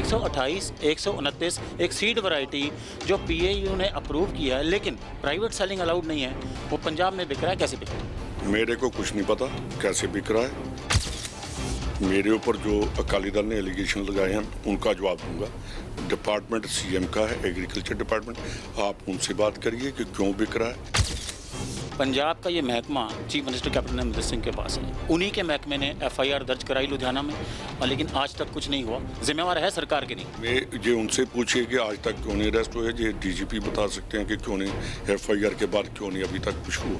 128, 129 एक seed variety जो PAU ने अप्रूव किया है, लेकिन प्राइवेट सेलिंग अलाउड नहीं है, वो पंजाब में बिक रहा है। कैसे बिक रहा है? मेरे को कुछ नहीं पता कैसे बिक रहा है। मेरे ऊपर जो अकाली दल ने एलिगेशन लगाए हैं उनका जवाब दूंगा। डिपार्टमेंट सीएम का है, एग्रीकल्चर डिपार्टमेंट, आप उनसे बात करिए कि क्यों बिक रहा है। पंजाब का ये महकमा chief minister captain Amarinder Singh के पास है। उन्हीं के महकमे ने एफआईआर दर्ज कराई लुधियाना में, और लेकिन आज तक कुछ नहीं हुआ। जिम्मेवार है सरकार की नहीं। मैं ये उनसे पूछिए कि आज तक क्यों नहीं अरेस्ट हुए। ये डीजीपी बता सकते हैं कि क्यों नहीं एफआईआर के बाद क्यों नहीं अभी तक कुछ हुआ।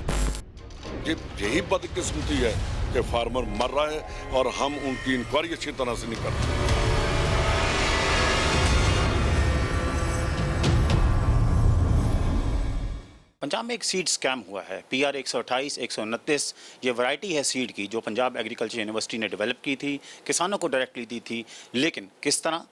ये यही बदकिस्मती है कि फार्मर मर रहा है और हम उनकी इंक्वायरी अच्छी तरह से नहीं कर रहे। पंजाब में एक सीड स्कैम हुआ है। PR 128, 129 ये वैरायटी है सीड की जो पंजाब एग्रीकल्चर यूनिवर्सिटी ने डेवलप की थी, किसानों को डायरेक्टली दी थी, लेकिन किस तरह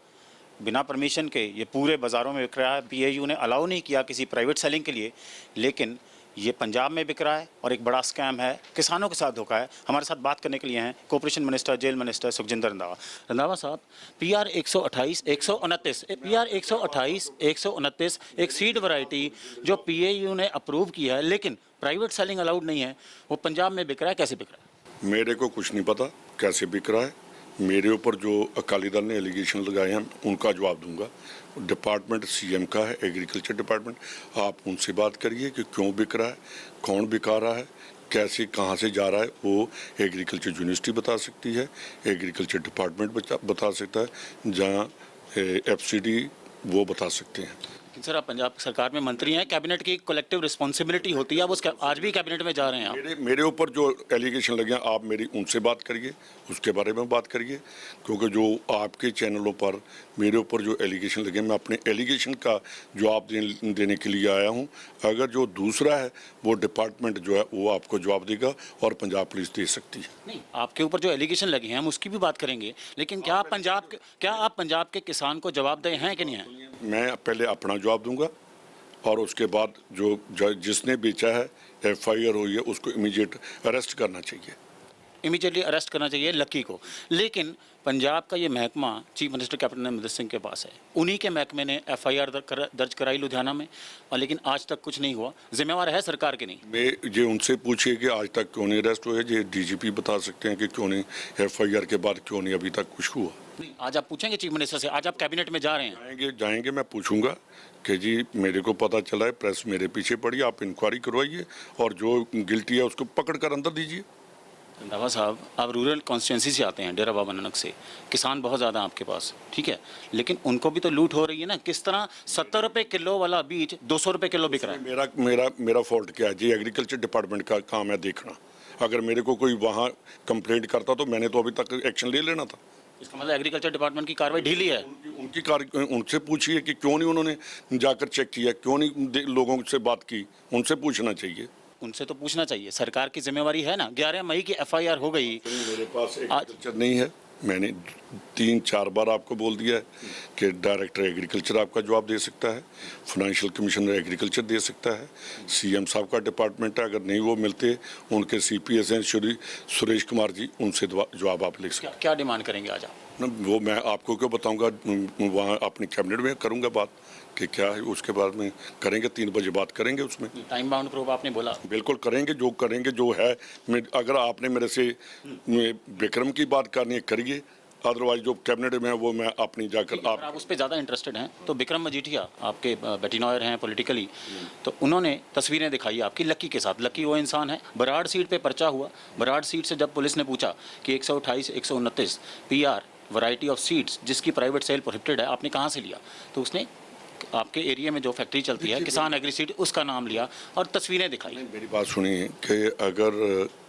बिना परमिशन के ये पूरे बाज़ारों में बिक रहा है। पीएयू ने अलाउ नहीं किया किसी प्राइवेट सेलिंग के लिए, लेकिन ये पंजाब में बिक रहा है और एक बड़ा स्कैम है, किसानों के साथ धोखा है। हमारे साथ बात करने के लिए हैं cooperation minister, jail minister Sukhjinder Randhawa. Randhawa साहब, PR 128, 129 PR 128, 129 एक सीड वैरायटी जो पीएयू ने अप्रूव किया है, लेकिन प्राइवेट सेलिंग अलाउड नहीं है, वो पंजाब में बिक रहा है। कैसे बिक रहा है? मेरे को कुछ नहीं पता कैसे बिक रहा है। मेरे ऊपर जो अकाली दल ने एलिगेशन लगाए हैं उनका जवाब दूंगा। डिपार्टमेंट सीएम का है, एग्रीकल्चर डिपार्टमेंट, आप उनसे बात करिए कि क्यों बिक रहा है, कौन बिका रहा है, कैसे कहाँ से जा रहा है। वो एग्रीकल्चर यूनिवर्सिटी बता सकती है, एग्रीकल्चर डिपार्टमेंट बता सकता है, जहाँ FCD वो बता सकते हैं। सर, आप पंजाब सरकार में मंत्री हैं, कैबिनेट की कलेक्टिव रिस्पॉन्सिबिलिटी होती है, आप आज भी कैबिनेट में जा रहे हैं। आप मेरे ऊपर जो एलिगेशन लगे हैं आप मेरी उनसे बात करिए, उसके बारे में बात करिए, क्योंकि जो आपके चैनलों पर मेरे ऊपर जो एलिगेशन लगे मैं अपने एलिगेशन का जवाब देने के लिए आया हूं। अगर जो दूसरा है वो डिपार्टमेंट जो है वो आपको जवाब देगा और पंजाब पुलिस दे सकती है। नहीं, आपके ऊपर जो एलिगेशन लगे हैं हम उसकी भी बात करेंगे, लेकिन क्या आप पंजाब के किसान को जवाबदेह हैं कि नहीं है? मैं पहले अपना जवाब दूंगा और उसके बाद जो जिसने बेचा है FIR हुई है उसको इमीडिएट अरेस्ट करना चाहिए। इमीडिएटली अरेस्ट करना चाहिए लक्की को। लेकिन पंजाब का ये महकमा chief minister captain Amarinder Singh के पास है। उन्हीं के महकमे ने FIR दर्ज कराई लुधियाना में, और लेकिन आज तक कुछ नहीं हुआ। जिम्मेवार है सरकार की नहीं। मैं ये उनसे पूछिए कि आज तक क्यों नहीं अरेस्ट हुए। ये DGP बता सकते हैं कि क्यों नहीं FIR के बाद क्यों नहीं अभी तक कुछ हुआ। नहीं, आज आप पूछेंगे चीफ मिनिस्टर से? आज आप कैबिनेट में जा रहे हैं? जाएंगे मैं पूछूंगा कि जी मेरे को पता चला है, प्रेस मेरे पीछे पड़ी, आप इंक्वायरी करवाइए और जो गिल्टी है उसको पकड़ कर अंदर दीजिए। रंधावा साहब, आप रूरल कॉन्स्टिट्यूंसी से आते हैं, डेरा बाबा नानक से। किसान बहुत ज़्यादा आपके पास, ठीक है, लेकिन उनको भी तो लूट हो रही है ना। किस तरह 70 रुपये किलो वाला बीज 200 रुपये किलो बिक रहा है? मेरा फॉल्ट क्या है जी? एग्रीकल्चर डिपार्टमेंट का काम है देखना। अगर मेरे को कोई वहाँ कंप्लेंट करता तो मैंने तो अभी तक एक्शन ले लेना था। इसका मतलब एग्रीकल्चर डिपार्टमेंट की कार्रवाई ढीली है। उनसे पूछिए कि क्यों नहीं उन्होंने जाकर चेक किया, क्यों नहीं लोगों से बात की, उनसे पूछना चाहिए। उनसे तो पूछना चाहिए, सरकार की जिम्मेवारी है ना। 11 मई की FIR हो गई। मेरे पास एग्रीकल्चर नहीं है। मैंने 3-4 बार आपको बोल दिया है कि डायरेक्टर एग्रीकल्चर आपका जवाब दे सकता है, फाइनेंशियल कमिश्नर एग्रीकल्चर दे सकता है, CM साहब का डिपार्टमेंट है। अगर नहीं वो मिलते, उनके CPS हैं सुरेश कुमार जी, उनसे जवाब आप ले सकते हैं। क्या डिमांड करेंगे आज आप? वो मैं आपको क्यों बताऊंगा, वहाँ अपनी कैबिनेट में करूंगा बात कि क्या है, उसके बाद में करेंगे। 3 बजे बात करेंगे उसमें। टाइम बाउंड प्रूफ आपने बोला? बिल्कुल करेंगे जो है। अगर आपने मेरे से विक्रम की बात करनी है करिए, अदरवाइज जो कैबिनेट में है वो मैं अपनी जाकर आप उस पर ज़्यादा इंटरेस्टेड हैं तो विक्रम मजीठिया आपके बेटिनॉयर हैं पॉलिटिकली, तो उन्होंने तस्वीरें दिखाई आपकी लक्की के साथ। लक्की वो इंसान है, बराड़ सीट पे पर्चा हुआ। बराड़ सीट से जब पुलिस ने पूछा कि 128, 129 PR वैरायटी ऑफ सीड्स जिसकी प्राइवेट सेल प्रोहिबिटेड है, आपने कहाँ से लिया? तो उसने आपके एरिया में जो फैक्ट्री चलती है किसान एग्री सीड, उसका नाम लिया और तस्वीरें दिखाई। मेरी बात सुनिए कि अगर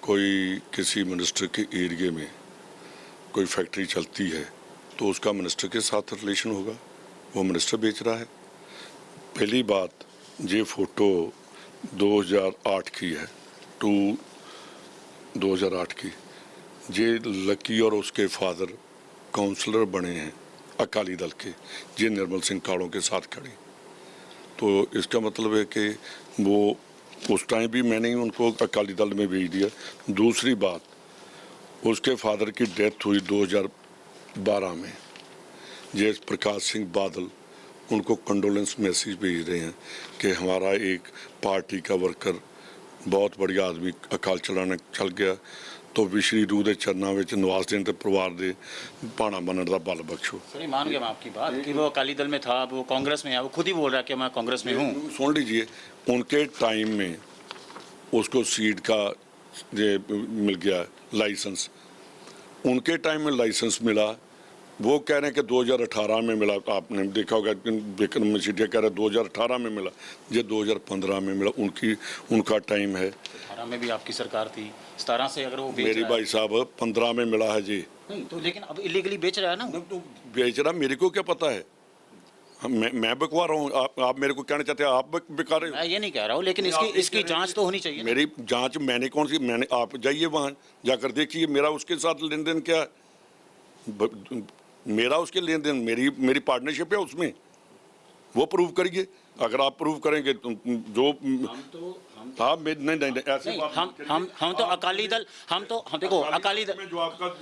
कोई किसी मिनिस्टर के एरिया में कोई फैक्ट्री चलती है तो उसका मिनिस्टर के साथ रिलेशन होगा, वो मिनिस्टर बेच रहा है। पहली बात, ये फ़ोटो 2008 की है, 2008 की। ये लकी और उसके फादर काउंसलर बने हैं अकाली दल के, ये निर्मल सिंह काड़ों के साथ खड़े। तो इसका मतलब है कि वो उस टाइम भी मैंने ही उनको अकाली दल में भेज दिया। दूसरी बात, उसके फादर की डेथ हुई 2012 में। जय प्रकाश सिंह बादल उनको कंडोलेंस मैसेज भेज रहे हैं कि हमारा एक पार्टी का वर्कर बहुत बढ़िया आदमी अकाल चलाना चल गया, तो विश्री रूह के चरणों में निवास देने ते परिवार के भाना बनने का बल बख्शो। सर, ये मान गया मैं आपकी बात कि वो अकाली दल में था, अब वो कांग्रेस में है, वो खुद ही बोल रहा है कि मैं कांग्रेस में हूँ। सुन लीजिए, उनके टाइम में उसको सीट का ये मिल गया लाइसेंस, उनके टाइम में लाइसेंस मिला, वो कह रहे हैं कि 2018 में मिला। आपने देखा होगा विक्रम मसीठिया कह रहे हैं 2018 में मिला, ये 2015 में मिला। उनका टाइम है। 18 में भी आपकी सरकार थी, 17 से अगर वो बेच मेरी रहा है। भाई साहब 15 में मिला है जी। नहीं तो लेकिन अब इलीगली बेच रहा है ना। तो बेच रहा, मेरे को क्या पता है, मैं बिकवा रहा हूँ। आप मेरे को कहना चाहते हैं आप बिका रहे हो? मैं ये नहीं कह रहा हूँ, लेकिन इसकी जांच तो होनी चाहिए ना। मेरी जांच मैंने कौन सी, मैंने, आप जाइए वहाँ जाकर देखिए मेरा उसके साथ लेन देन क्या है, मेरा उसके लेन देन, मेरी पार्टनरशिप है उसमें, वो प्रूव करिए। अगर आप प्रूव करेंगे तो जो हाँ नहीं ऐसे हम तो अकाली दल, हम देखो अकाली दल में जो आपका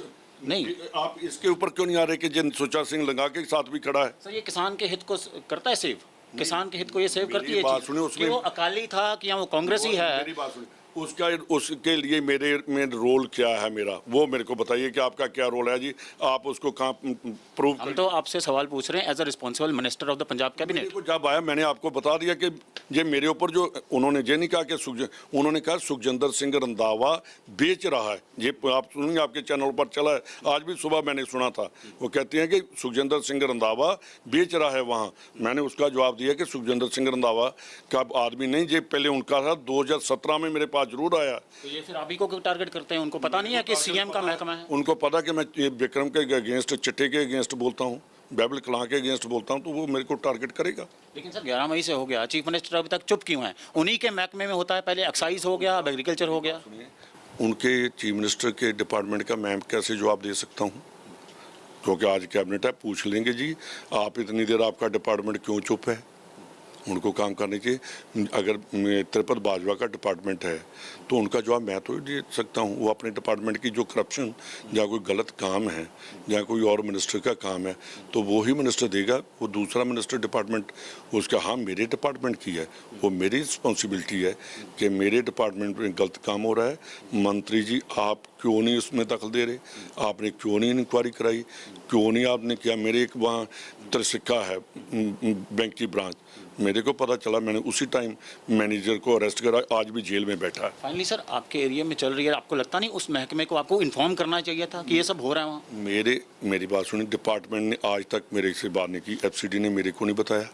नहीं, आप इसके ऊपर क्यों नहीं आ रहे कि जिन सुचा सिंह लंगा के साथ भी खड़ा है। सर ये किसान के हित को करता है सेव, किसान के हित को ये सेव करती है बात चीज़। सुनिए, उसमें कि वो अकाली था कि या वो कांग्रेसी है। मेरी बात सुनिए, उसके लिए मेरे में रोल क्या है मेरा, वो मेरे को बताइए कि आपका क्या रोल है जी। आप उसको कहाँ प्रूव हम तो आपसे सवाल पूछ रहे हैं as a responsible minister of the Punjab cabinet. जब आया मैंने आपको बता दिया कि ये मेरे ऊपर जो उन्होंने ये नहीं कहा कि उन्होंने कहा सुखजिंदर सिंह रंधावा बेच रहा है। ये आप सुनिए, आपके चैनल पर चला है, आज भी सुबह मैंने सुना था। वो कहते हैं कि सुखजिंदर सिंह रंधावा बेच रहा है वहाँ। मैंने उसका जवाब दिया कि सुखजिंदर सिंह रंधावा का आदमी नहीं, ये पहले उनका था, 2017 में मेरे पास जरूर आया। तो ये फिर आप ही को क्यों टारगेट करते हैं? उनको पता नहीं है कि सीएम का महकमा है? उनको पता कि मैं ये विक्रम के अगेंस्ट, चिट्टे के अगेंस्ट बोलता हूँ, बाइबल कलां के अगेंस्ट बोलता हूँ, तो वो मेरे को टारगेट करेगा। लेकिन सर 11 मई से हो गया, चीफ मिनिस्टर अभी तक चुप क्यों है? उन्हीं के महकमे में होता है, पहले एक्साइज हो गया, अब एग्रीकल्चर हो गया। उनके चीफ मिनिस्टर के डिपार्टमेंट का मैं कैसे जवाब दे सकता हूँ, क्योंकि आज कैबिनेट है, पूछ लेंगे जी आप इतनी देर आपका डिपार्टमेंट क्यों चुप है। उनको काम करनी चाहिए। अगर त्रिपद बाजवा का डिपार्टमेंट है तो उनका जवाब मैं तो दे सकता हूँ। वो अपने डिपार्टमेंट की जो करप्शन या कोई गलत काम है या कोई और मिनिस्टर का काम है तो वो ही मिनिस्टर देगा, वो दूसरा मिनिस्टर डिपार्टमेंट उसका, हाँ मेरे डिपार्टमेंट की है, वो मेरी रिस्पॉन्सिबिलिटी है कि मेरे डिपार्टमेंट में गलत काम हो रहा है। मंत्री जी आप क्यों नहीं उसमें दखल दे रहे, आपने क्यों नहीं इंक्वायरी कराई, क्यों नहीं आपने किया। मेरे एक वहाँ त्रिसिक्का है बैंक की ब्रांच, मेरे को पता चला, मैंने उसी टाइम मैनेजर को अरेस्ट करा, आज भी जेल में बैठा है। फाइनली सर आपके एरिया में चल रही है, आपको लगता नहीं उस महकमे को आपको इन्फॉर्म करना चाहिए था कि ये सब हो रहा है वहाँ? मेरी बात सुनी, डिपार्टमेंट ने आज तक मेरे से बात नहीं की, एफसीडी ने मेरे को नहीं बताया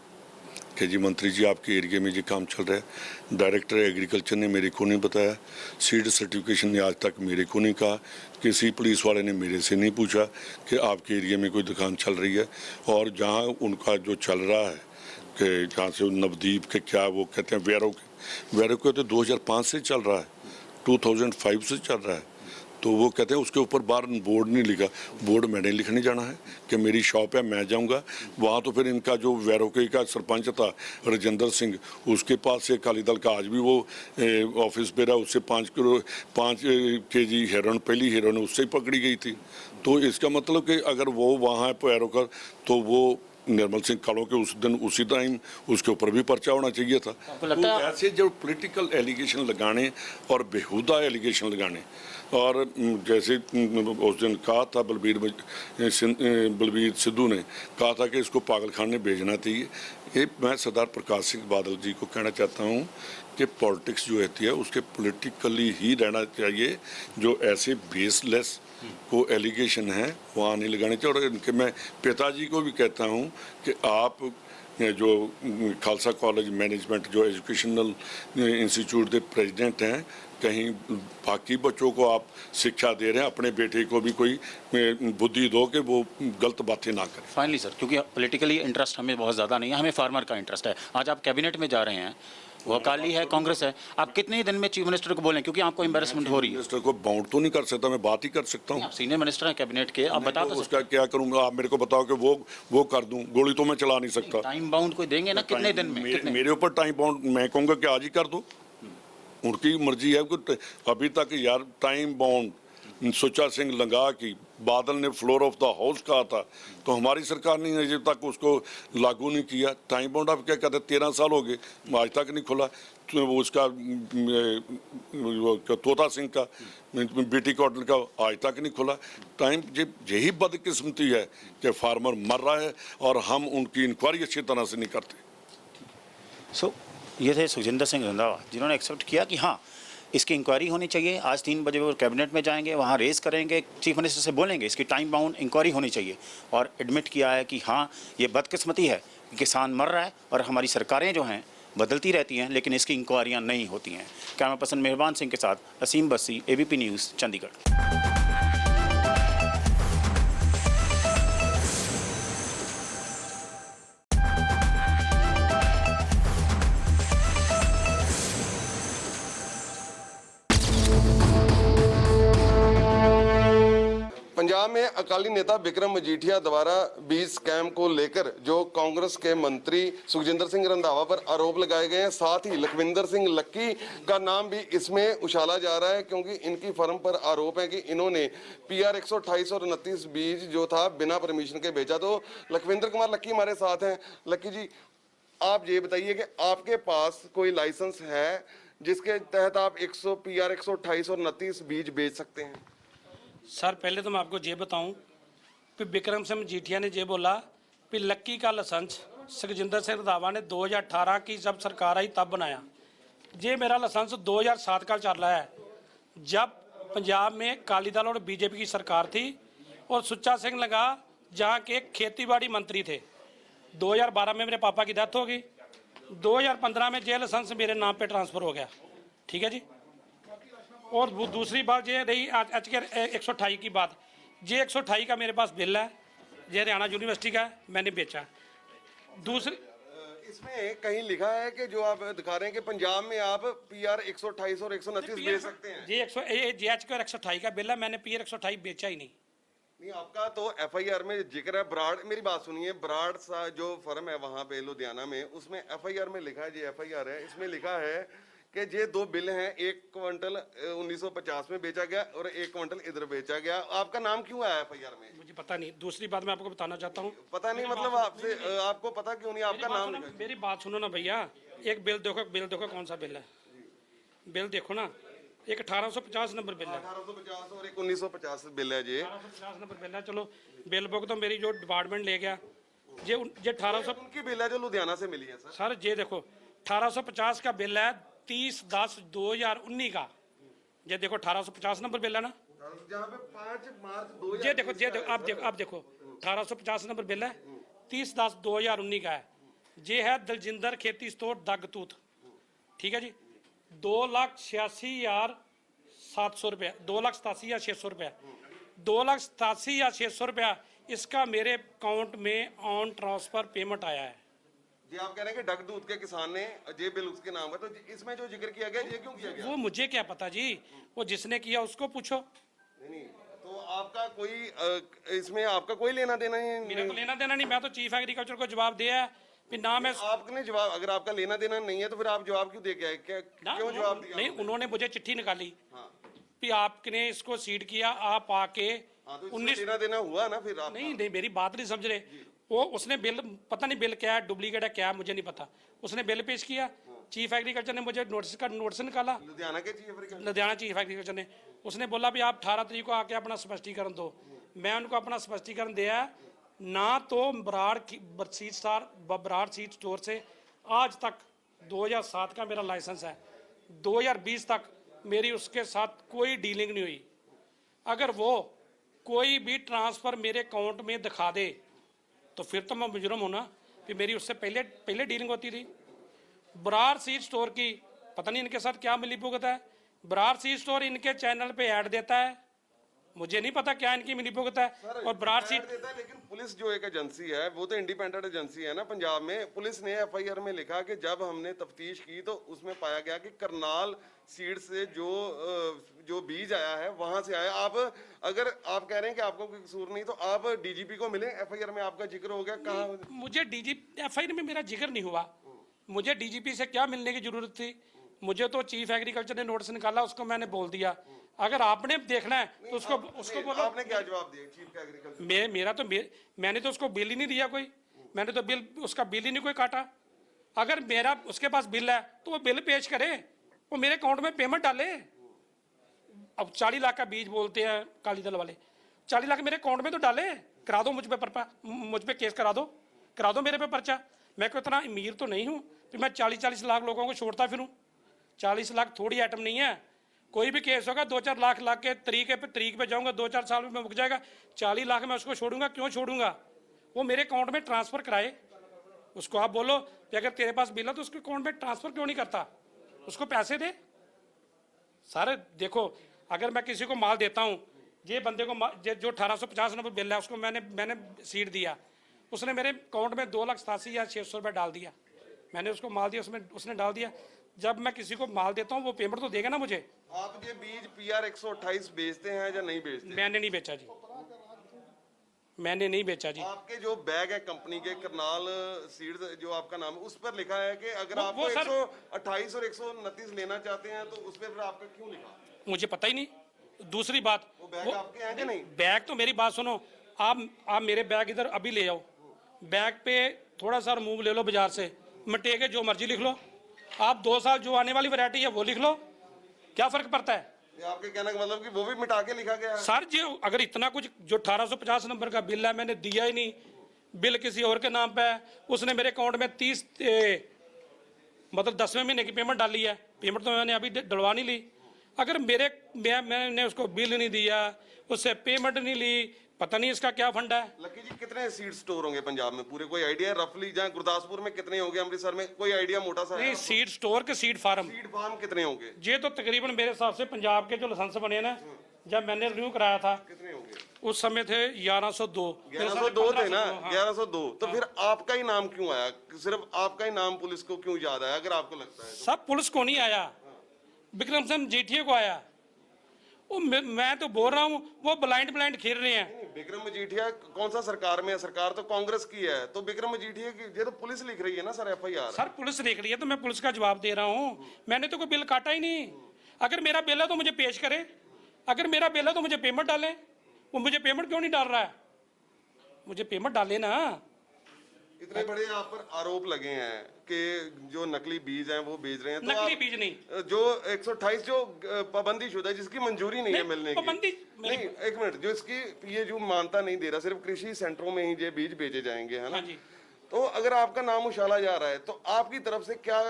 कि जी मंत्री जी आपके एरिया में ये काम चल रहा है। डायरेक्टर एग्रीकल्चर ने मेरे को नहीं बताया, सीड सर्टिफिकेशन ने आज तक मेरे को नहीं कहा, किसी पुलिस वाले ने मेरे से नहीं पूछा कि आपके एरिया में कोई दुकान चल रही है। और जहाँ उनका जो चल रहा है कि जहाँ से नवदीप के क्या वो कहते हैं वैरो के तो 2005 से चल रहा है, 2005 से चल रहा है, तो वो कहते हैं उसके ऊपर बाहर बोर्ड नहीं लिखा। बोर्ड मैंने लिखने जाना है कि मेरी शॉप है, मैं जाऊंगा वहाँ। तो फिर इनका जो वैरोके का सरपंच था राजेंद्र सिंह, उसके पास से अकाली दल का आज भी वो ऑफिस पे रहा, उससे 5 kg हेरोइन, पहली हेरोइन उससे ही पकड़ी गई थी। तो इसका मतलब कि अगर वो वहाँ है वैरोकर तो वो निर्मल सिंह कालों के उस दिन उसी टाइम उसके ऊपर भी पर्चा होना चाहिए था। लगता तो ऐसे जो पॉलिटिकल एलिगेशन लगाने और बेहुदा एलिगेशन लगाने, और जैसे उस दिन कहा था बलबीर सिद्धू ने कहा था कि इसको पागलखाने भेजना चाहिए। ये मैं सरदार प्रकाश सिंह बादल जी को कहना चाहता हूँ कि पॉलिटिक्स जो होती है उसके पॉलिटिकली ही रहना चाहिए। जो ऐसे बेसलेस को एलिगेशन है वहाँ नहीं लगाने चाहिए। और इनके मैं पिताजी को भी कहता हूँ कि आप जो खालसा कॉलेज मैनेजमेंट जो एजुकेशनल इंस्टीट्यूट के प्रेसिडेंट हैं, कहीं बाकी बच्चों को आप शिक्षा दे रहे हैं, अपने बेटे को भी कोई बुद्धि दो कि वो गलत बातें ना करें। फाइनली सर, क्योंकि पॉलिटिकली इंटरेस्ट हमें बहुत ज़्यादा नहीं है, हमें फार्मर का इंटरेस्ट है। आज आप कैबिनेट में जा रहे हैं, वो अकाली है, कांग्रेस है, आप कितने दिन में चीफ मिनिस्टर को बोलें, क्योंकि आपको एम्बेरसमेंट हो रही है? मिनिस्टर को बाउंड तो नहीं कर सकता, मैं बात ही कर सकता हूँ। आप सीनियर मिनिस्टर हैं कैबिनेट के, आप बता तो उसका क्या करूँगा, आप मेरे को बताओ कि वो कर दूँ, गोली तो मैं चला नहीं सकता। टाइम बाउंड कोई देंगे ना, कितने दिन में? मेरे ऊपर टाइम बाउंड, मैं कहूँगा कि आज ही कर दो, उनकी मर्जी है। अभी तक यार टाइम बाउंड सुच्चा सिंह लंगा की बादल ने फ्लोर ऑफ द हाउस कहा था, तो हमारी सरकार ने अभी तक उसको लागू नहीं किया। टाइम बाउंड आप क्या कहते हैं, 13 साल हो गए, आज तक नहीं खुला। तो वो उसका तोता सिंह का बीटी कॉटन का आज तक नहीं खुला। टाइम यही बदकिस्मती है कि फार्मर मर रहा है और हम उनकी इंक्वायरी अच्छी तरह से नहीं करते। सो ये थे सुखजिंदर सिंह रंधावा, जिन्होंने एक्सेप्ट किया कि हाँ इसकी इंक्वायरी होनी चाहिए। आज 3 बजे वो कैबिनेट में जाएंगे, वहाँ रेस करेंगे, चीफ मिनिस्टर से बोलेंगे इसकी टाइम बाउंड इंक्वायरी होनी चाहिए, और एडमिट किया है कि हाँ ये बदकिस्मती है कि किसान मर रहा है और हमारी सरकारें जो हैं बदलती रहती हैं लेकिन इसकी इंक्वायरियाँ नहीं होती हैं। कैमरा पर्सन मेहरबान सिंह के साथ असीम बस्सी, ABP न्यूज़, चंडीगढ़। पंजाब में अकाली नेता विक्रम मजीठिया द्वारा बीज स्कैम को लेकर जो कांग्रेस के मंत्री सुखजिंदर सिंह रंधावा पर आरोप लगाए गए हैं, साथ ही लखविंदर सिंह लक्की का नाम भी इसमें उछाला जा रहा है, क्योंकि इनकी फर्म पर आरोप है कि इन्होंने PR 128 और 29 बीज जो था बिना परमिशन के बेचा। तो लखविंदर कुमार लक्की हमारे साथ हैं। लक्की जी, आप ये बताइए कि आपके पास कोई लाइसेंस है जिसके तहत आप PR 128 और 29 बीज बेच सकते हैं? सर पहले तो मैं आपको ये बताऊं कि विक्रम सिंह मजीठिया ने ये बोला कि लक्की का लाइसेंस सुखजिंदर सिंह रंधावा ने 2018 की जब सरकार आई तब बनाया। ये मेरा लाइसेंस 2007 का चल रहा है, जब पंजाब में अकाली दल और BJP की सरकार थी और सुच्चा सिंह लंगा जहाँ के खेतीबाड़ी मंत्री थे। 2012 में मेरे पापा की डेथ हो गई, 2015 में ये लाइसेंस मेरे नाम पे ट्रांसफ़र हो गया। ठीक है जी। और वो दूसरी बात ये रही आज के 128 की बात, ये 128 का मेरे पास बिल है, ये हरियाणा यूनिवर्सिटी का है, मैंने बेचा। दूसरी इसमें कहीं लिखा है कि जो आप दिखा रहे हैं कि पंजाब में आप PR 128 और 129 बेच सकते हैं। ये 128 का बिल है, मैंने PR 128 बेचा ही नहीं। नहीं, आपका तो FIR में जिक्र है ब्राड, मेरी बात सुनिए, ब्राड सा जो फर्म है वहाँ पे लुधियाना में, उसमें FIR में लिखा है, ये FIR है, इसमें लिखा है कि ये 2 बिल हैं, 1 क्विंटल 1950 में बेचा गया और 1 क्विंटल इधर बेचा गया। आपका नाम क्यों आया FIR में? मुझे पता नहीं। दूसरी बात मैं आपको बताना चाहता हूँ, पता नहीं मतलब आपसे आपको पता क्यों नहीं आपका नाम? मेरी बात सुनो ना भैया, एक बिल देखो कौन सा बिल है, बिल देखो ना, एक 1850 नंबर बिल है, 1850 और एक 1950 बिल है। ये 1850 नंबर बिल है। चलो बिल बुक तो मेरी जो डिपार्टमेंट ले गया, ये 1800 उनकी बिल है जो लुधियाना से मिली है सर। ये देखो 1850 का बिल है, 30/10/2019 का। ये देखो 1850 नंबर बिल है ना, जहाँ पे 5 मार्च 2000 ये देखो आप देखो 1850 नंबर बिल है, 30/10/2019 का है। ये है दलजिंदर खेती स्टोर दगतूत। ठीक है जी। 2,86,700 रुपया, 2,87,600 रुपया, 2,87,600 रुपया इसका मेरे अकाउंट में ऑन ट्रांसफर पेमेंट आया है। जी, आप कह रहे हैं कि डगदूत के किसान ने ये बिल उसके नाम है, तो इसमें जो जिक्र किया गया ये क्यों किया गया? वो मुझे क्या पता जी, वो जिसने किया उसको पूछो। नहीं, तो आपका कोई इसमें आपका कोई लेना देना नहीं? मेरा तो लेना देना नहीं, मैं तो चीफ एग्रीकल्चर को जवाब दिया है कि ना मैं। आपने जवाब, अगर आपका लेना देना नहीं है तो फिर आप जवाब क्यों दे के आए? क्यों जवाब दिया? नहीं, उन्होंने मुझे चिट्ठी निकाली हाँ। कि आपने इसको सीड किया, आप आके तो 19 लेना देना हुआ ना फिर आप? नहीं, मेरी बात नहीं समझ रहे। वो उसने बिल, पता नहीं बिल क्या है, डुप्लीकेट है क्या है, मुझे नहीं पता। उसने बिल पेश किया, चीफ एग्रीकल्चर ने मुझे नोटिस निकाला, लुधियाना के chief agriculture, Ludhiana chief agriculture ने। उसने बोला भी आप 18 तारीख को आके अपना स्पष्टीकरण दो। मैं उनको अपना स्पष्टीकरण दिया ना, तो बराड़ सीड स्टोर से आज तक 2007 का मेरा लाइसेंस है, 2020 तक मेरी उसके साथ कोई डीलिंग नहीं हुई। अगर वो कोई भी ट्रांसफ़र मेरे अकाउंट में दिखा दे तो फिर तो मैं मुजरम हूं ना, कि मेरी उससे पहले डीलिंग होती थी। बराड़ सीड स्टोर की पता नहीं इनके साथ क्या मिलीभगत है। बराड़ सीड स्टोर इनके चैनल पे ऐड देता है, मुझे नहीं पता क्या इनकी मिलीभगत है। और बराड़ सीड देता है, लेकिन पुलिस जो एक एजेंसी है वो तो इंडिपेंडेंट एजेंसी है ना। पंजाब में पुलिस ने FIR में लिखा कि जब हमने तफ्तीश की तो उसमें पाया गया कि करनाल सीड से जो बीज आया है वहां से आया। आप अगर आप कह रहे हैं कि आपको कोई कसूर नहीं, तो आप DGP को मिले, FIR में आपका जिक्र हो गया, कहाँ? मुझे FIR में मेरा जिक्र नहीं हुआ, मुझे DGP से क्या मिलने की जरूरत थी। मुझे तो चीफ एग्रीकल्चर ने नोटिस निकाला, उसको मैंने बोल दिया। अगर आपने देखना है तो उसको बोलो। आपने क्या जवाब दिया चीफ एग्रीकल्चर? मैंने तो उसको बिल ही नहीं दिया कोई, मैंने तो उसका बिल ही नहीं कोई काटा। अगर मेरा उसके पास बिल है तो वो बिल पेश करे, वो मेरे अकाउंट में पेमेंट डाले। अब 40 लाख का बीज बोलते हैं अकाली दल वाले, 40 लाख मेरे अकाउंट में तो डाले, करा दो मुझ पे केस करा दो मेरे पे पर्चा। मैं कोई इतना अमीर तो नहीं हूँ कि मैं 40-40 लाख लोगों को छोड़ता फिरूँ। 40 लाख थोड़ी आइटम नहीं है। कोई भी केस होगा 2-4 लाख के तरीक पे जाऊंगा, 2-4 साल में मुक जाएगा। 40 लाख में उसको छोड़ूंगा, क्यों छोड़ूंगा? वो मेरे अकाउंट में ट्रांसफर कराए। उसको आप बोलो कि अगर तेरे पास बिल है तो उसके अकाउंट में ट्रांसफर क्यों नहीं करता, उसको पैसे दे। सारे देखो, अगर मैं किसी को माल देता हूँ, ये बंदे को जो 1850 नंबर बिल है उसको मैंने सीट दिया, उसने मेरे अकाउंट में 2,87,600 रुपये डाल दिया। मैंने उसको माल दिया, उसने डाल दिया। जब मैं किसी को माल देता हूँ वो पेमेंट तो देगा ना मुझे। आप ये बीज PR 128 बेचते हैं या नहीं बेचते? मैंने नहीं बेचा जी, मैंने नहीं बेचा जी। आपके जो बैग है कंपनी के करनाल सीड्स जो आपका नाम है, उस पर लिखा है कि अगर आप वो सर- 128 और 129 लेना चाहते हैं तो उस पर फिर आपका क्यों लिखा? मुझे पता ही नहीं। दूसरी बात, वो बैग आपके हैं कि नहीं? बैग तो मेरी बात सुनो, आप मेरे बैग इधर अभी ले आओ, बैग पे थोड़ा सा रिमूव ले लो बाजार से, मिटे के जो मर्जी लिख लो। आप 2 साल जो आने वाली वैरायटी है वो लिख लो, क्या फर्क पड़ता है? ये आपके कहने का मतलब कि वो भी मिटा के लिखा गया है? सर जी, अगर इतना कुछ, जो 1850 नंबर का बिल है मैंने दिया ही नहीं, बिल किसी और के नाम पे है, उसने मेरे अकाउंट में 10वें महीने की पेमेंट डाली है। पेमेंट तो मैंने अभी डलवा नहीं ली। अगर मैंने उसको बिल नहीं दिया, उससे पेमेंट नहीं ली, पता नहीं इसका क्या फंडा है। लकी जी, कितने सीड स्टोर होंगे पंजाब में पूरे, कोई आइडिया रफली? जहाँ गुरदासपुर में कितने होंगे, अमृतसर में कोई आइडिया मोटा सा? नहीं, सीड स्टोर के सीड फार्म, सीड फार्म कितने होंगे? ये तो तकरीबन मेरे हिसाब से पंजाब के जो लाइसेंस बने ना, जब मैंने रिन्यू कराया था कितने होंगे? उस समय थे 1102 थे ना? 1102। तो फिर आपका ही नाम क्यों आया? सिर्फ आपका ही नाम पुलिस को क्यों याद आया, अगर आपको लगता है? सब पुलिस को नहीं आया, विक्रम सिंह मजीठिया को आया। वो मैं तो बोल रहा हूँ, वो ब्लाइंड खेल रहे हैं। विक्रम मजीठिया कौन सा सरकार में है? सरकार तो कांग्रेस की है, तो विक्रम मजीठिया की ये तो पुलिस लिख रही है ना सर, FIR। सर पुलिस देख रही है तो मैं पुलिस का जवाब दे रहा हूँ। मैंने तो कोई बिल काटा ही नहीं। अगर मेरा बिल है तो मुझे पेश करे, अगर मेरा बिल है तो मुझे पेमेंट डाले। वो मुझे पेमेंट क्यों नहीं डाल रहा है? मुझे पेमेंट डाले ना। इतने बड़े आप पर आरोप लगे हैं कि जो नकली बीज हैं वो बेच रहे हैं, तो नकली आप बीज नहीं, जो 128 जो पाबंदी शुदा है, जिसकी मंजूरी नहीं है मिलने की, पाबंदी नहीं, एक मिनट, जो इसकी ये जो मानता नहीं दे रहा, सिर्फ कृषि सेंटरों में ही ये बीज बेचे जाएंगे, है ना? हाँ जी। तो अगर आपका नाम उछाला जा रहा है तो आपकी तरफ से क्या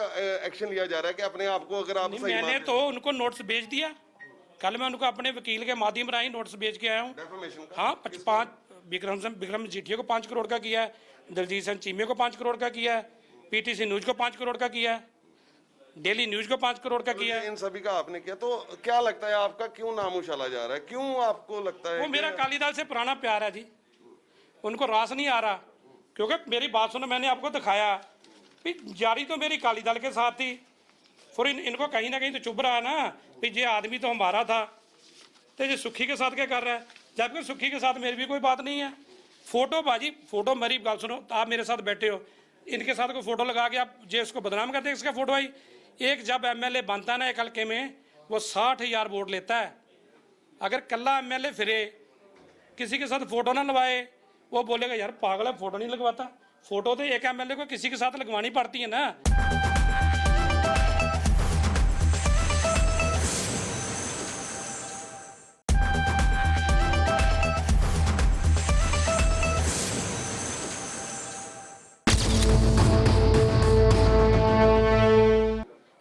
एक्शन लिया जा रहा है कि अपने आप को, अगर आप सही मैंने तो उनको नोटिस भेज दिया। कल मैं उनको अपने वकील के माध्यम राही नोटिस भेज के आया हूँ। डेफेमेशन का? हाँ, 5 विक्रम मजीठिया को 5 करोड़ का किया है, दलजीत सिंह चीमे को 5 करोड़ का किया है, PTC न्यूज को 5 करोड़ का किया है, डेली न्यूज को 5 करोड़ का किया है। इन सभी का आपने किया, तो क्या लगता है आपका क्यों नाम उछाला जा रहा है? क्यों आपको लगता है वो मेरा अकाली दल से पुराना प्यार है जी, उनको रास नहीं आ रहा। क्योंकि मेरी बात सुनो, मैंने आपको दिखाया कि जारी तो मेरी अकाली दल के साथ थी, फिर इनको कहीं ना कहीं तो चुभ रहा है ना कि ये आदमी तो हमारा था, तो ये सुखी के साथ क्या कर रहा है, जबकि सुखी के साथ मेरी भी कोई बात नहीं है। फोटो बाजी, फोटो मेरी बात सुनो, आप मेरे साथ बैठे हो, इनके साथ कोई फोटो लगा के आप जे उसको बदनाम करते हैं, इसका फोटो आई। एक जब MLA बनता है ना एक हल्के में, वो 60,000 वोट लेता है। अगर कल्ला MLA फिरे, किसी के साथ फोटो ना लगवाए, वो बोलेगा यार पागल है, फोटो नहीं लगवाता। फोटो तो एक MLA को किसी के साथ लगवानी पड़ती है ना।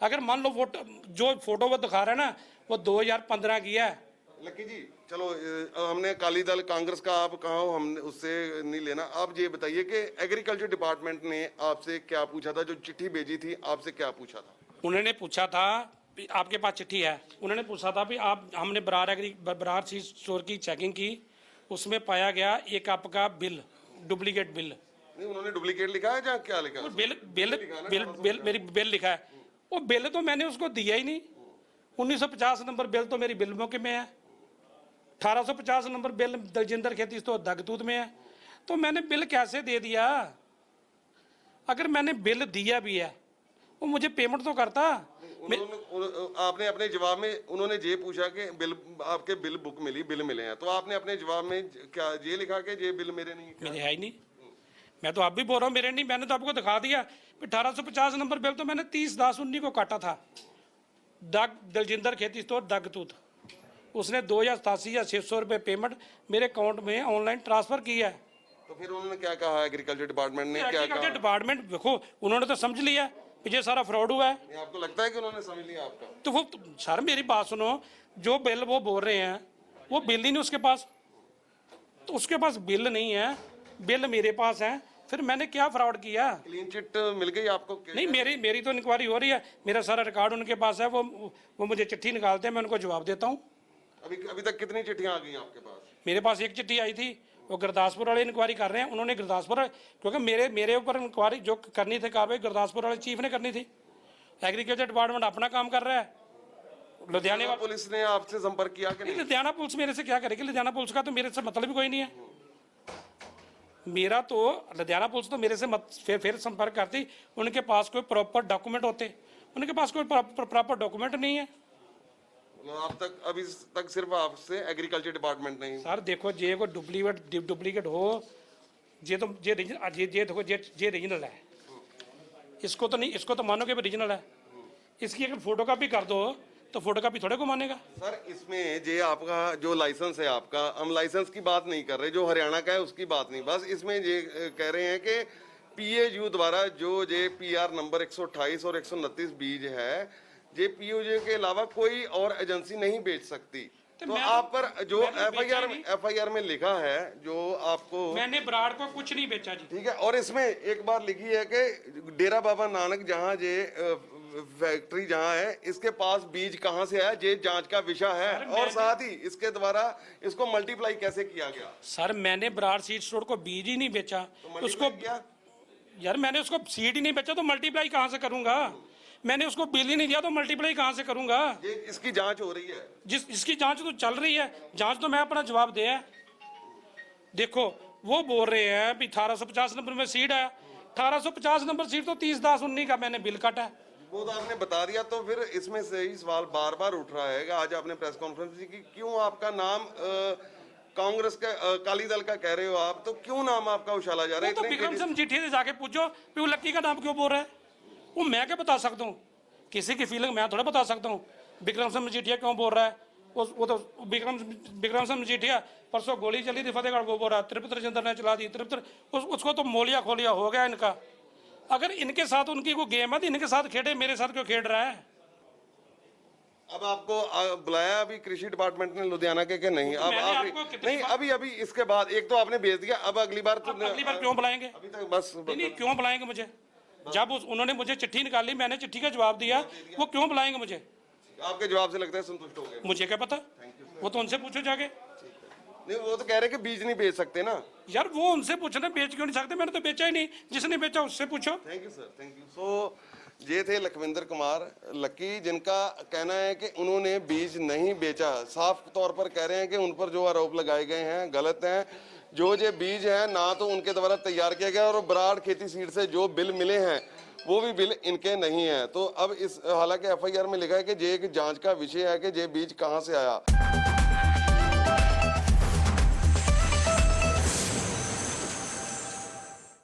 अगर मान लो जो फोटो वो दिखा रहा है ना, वो 2015 की है। लकी जी, चलो हमने अकाली दल कांग्रेस का आप कहा हो, हमने उससे नहीं लेना। आप ये बताइए कि एग्रीकल्चर डिपार्टमेंट ने आपसे क्या पूछा था? जो चिट्ठी भेजी थी आपसे क्या पूछा था? उन्होंने पूछा था, आपके पास चिट्ठी है, उन्होंने पूछा था भी हमने बरार चीज स्टोर की चेकिंग की, उसमें पाया गया एक आपका बिल, डुप्लीकेट बिल। नहीं, उन्होंने डुप्लीकेट लिखा है या क्या लिखा है? मेरी बिल लिखा है। वो बिल तो मैंने उसको दिया ही नहीं। 1950 नंबर बिल तो मेरी बिल मौके में है, 1850 नंबर बिल दलजिंदर खेती तो दगतूत में है। तो मैंने बिल कैसे दे दिया? अगर मैंने बिल दिया भी है वो मुझे पेमेंट तो करता। आपने अपने जवाब में उन्होंने ये पूछा कि बिल आपके बिल बुक मिली, बिल मिले हैं, तो आपने अपने जवाब में क्या ये लिखा कि ये बिल मेरे नहीं? मेरे है ही नहीं। मैं तो आप भी बोल रहा हूँ मेरे नहीं। मैंने तो आपको दिखा दिया 1850 नंबर बिल तो मैंने 30/10/19 को काटा था। दलजिंदर खेती स्टोर दगतूत, उसने 2087 या 600 रुपये पेमेंट मेरे अकाउंट में ऑनलाइन ट्रांसफर की है। तो फिर उन्होंने क्या कहा? एग्रीकल्चर डिपार्टमेंट ने क्या कहा? एग्रीकल्चर डिपार्टमेंट देखो उन्होंने तो समझ लिया कि ये सारा फ्रॉड हुआ है। नहीं, आपको लगता है कि उन्होंने समझ लिया आपका? तो वो सर मेरी बात सुनो, जो बिल वो बोल रहे हैं वो बिल ही नहीं उसके पास, तो उसके पास बिल नहीं है, बिल मेरे पास है, फिर मैंने क्या फ्रॉड किया? क्लीन चिट मिल गई आपको? नहीं, मेरी तो इंक्वायरी हो रही है, मेरा सारा रिकॉर्ड उनके पास है, वो मुझे चिट्ठी निकालते हैं, मैं उनको जवाब देता हूँ। अभी तक कितनी चिट्ठियां आ गई आपके पास? मेरे पास एक चिट्ठी आई थी, वो गुरदासपुर वाले इंक्वायरी कर रहे हैं, उन्होंने गुरदासपुर, क्योंकि मेरे ऊपर इंक्वायरी जो करनी थी कार्रवाई गुरदासपुर वाले चीफ ने करनी थी। एग्रीकल्चर डिपार्टमेंट अपना काम कर रहा है, लुधियाने वाला पुलिस ने आपसे संपर्क किया कि नहीं? लुधियाना पुलिस मेरे से क्या करेगी? लुधियाना पुलिस का तो मेरे से मतलब ही कोई नहीं है। मेरा तो लुधियाना पुलिस तो मेरे से फिर संपर्क करती, उनके पास कोई प्रॉपर डॉक्यूमेंट होते, उनके पास कोई प्रॉपर डॉक्यूमेंट नहीं है। अब तक अभी तक सिर्फ आपसे एग्रीकल्चर डिपार्टमेंट नहीं? सर देखो जे को डुप्लीकेट हो, ये तो ये देखो ये रीजनल है, इसको तो नहीं, इसको तो मानो कि रीजनल है, इसकी अगर फोटो कॉपी कर दो तो फोटो कॉपी थोड़े को मानेगा। सर इसमें जे आपका जो लाइसेंस है आपका, हम लाइसेंस की बात नहीं कर रहे, जो हरियाणा का है उसकी बात नहीं, बस इसमें ये कह रहे हैं कि पीएयू द्वारा जो जे पीआर नंबर 128 और 129 बीज है, जे पीओजे के अलावा कोई और एजेंसी नहीं बेच सकती। तो आप पर जो एफआईआर में लिखा है, जो आपको, मैंने बराड़ को कुछ नहीं बेचा जी। ठीक है, और इसमें एक बार लिखी है कि डेरा बाबा नानक जहाँ जे फैक्ट्री जहाँ है, इसके पास बीज कहाँ से आया, ये जांच का विषय है, और साथ ही इसके द्वारा इसको मल्टीप्लाई कैसे किया गया। सर मैंने बराड़ सीड स्टोर को बीज ही नहीं बेचा, तो उसको किया? यार मैंने उसको सीड ही नहीं बेचा तो मल्टीप्लाई कहाँ से करूंगा? मैंने उसको बिल ही नहीं दिया तो मल्टीप्लाई कहाँ से करूंगा? ये इसकी जांच हो रही है, इसकी जांच तो चल रही है, जांच तो मैं अपना जवाब दे है। देखो वो बोल रहे हैं भी 1850 नंबर में सीड है, 1850 नंबर सीड तो 30/10/19 का मैंने बिल काटा है। वो तो आपने बता दिया, तो फिर इसमें से ही सवाल बार बार उठ रहा है कि आज आपने प्रेस कॉन्फ्रेंस की, क्यों आपका नाम कांग्रेस का अकाली दल का कह रहे हो आप, तो क्यों नाम आपका उछाला जा रहा है? तो विक्रम सिंह मजीठिया से जाके पूछो कि वो लक्की का नाम क्यों बोल रहा है, वो मैं क्या बता सकता हूँ? किसी की फीलिंग मैं थोड़ा बता सकता हूँ विक्रम सिंह मजीठिया क्यों बोल रहा है। वो तो विक्रम सिंह मजीठिया परसों गोली चली थी फतेहगढ़, वो बोल रहा है तिरुपति राजेंद्र ने चला दी, तिरुपति उसको तो मोलिया खोलिया हो गया इनका। अगर इनके साथ उनकी कोई गेम है तो इनके साथ खेले, मेरे साथ क्यों खेल रहा है? अब आपको बुलाया अभी कृषि डिपार्टमेंट ने लुधियाना के नहीं? अब आप नहीं, अभी इसके बाद एक तो आपने भेज दिया, अब अगली बार क्यों बुलाएंगे? अभी तक बस नहीं क्यों बुलाएंगे मुझे? जब उन्होंने मुझे चिट्ठी निकाली, मैंने चिट्ठी का जवाब दिया, वो क्यों बुलाएंगे मुझे? आपके जवाब से लगता है संतुष्ट हो गए? मुझे क्या पता, वो तो उनसे पूछो जाके। नहीं, वो तो कह रहे कि बीज नहीं बेच सकते ना यार, वो उनसे पूछना बेच क्यों नहीं सकते? मैंने तो बेचा ही नहीं, जिसने बेचा उससे पूछो। Thank you sir, thank you. So ये थे लखविंदर कुमार लक्की, जिनका कहना है कि उन्होंने बीज नहीं बेचा। साफ तौर पर कह रहे हैं कि उन पर जो आरोप लगाए गए हैं गलत हैं। जो ये बीज है ना तो उनके द्वारा तैयार किया गया, और बराड़ खेती सीड से जो बिल मिले हैं वो भी बिल इनके नहीं है। तो अब इस हालांकि एफआईआर में लिखा है कि ये एक जांच का विषय है कि ये बीज कहाँ से आया।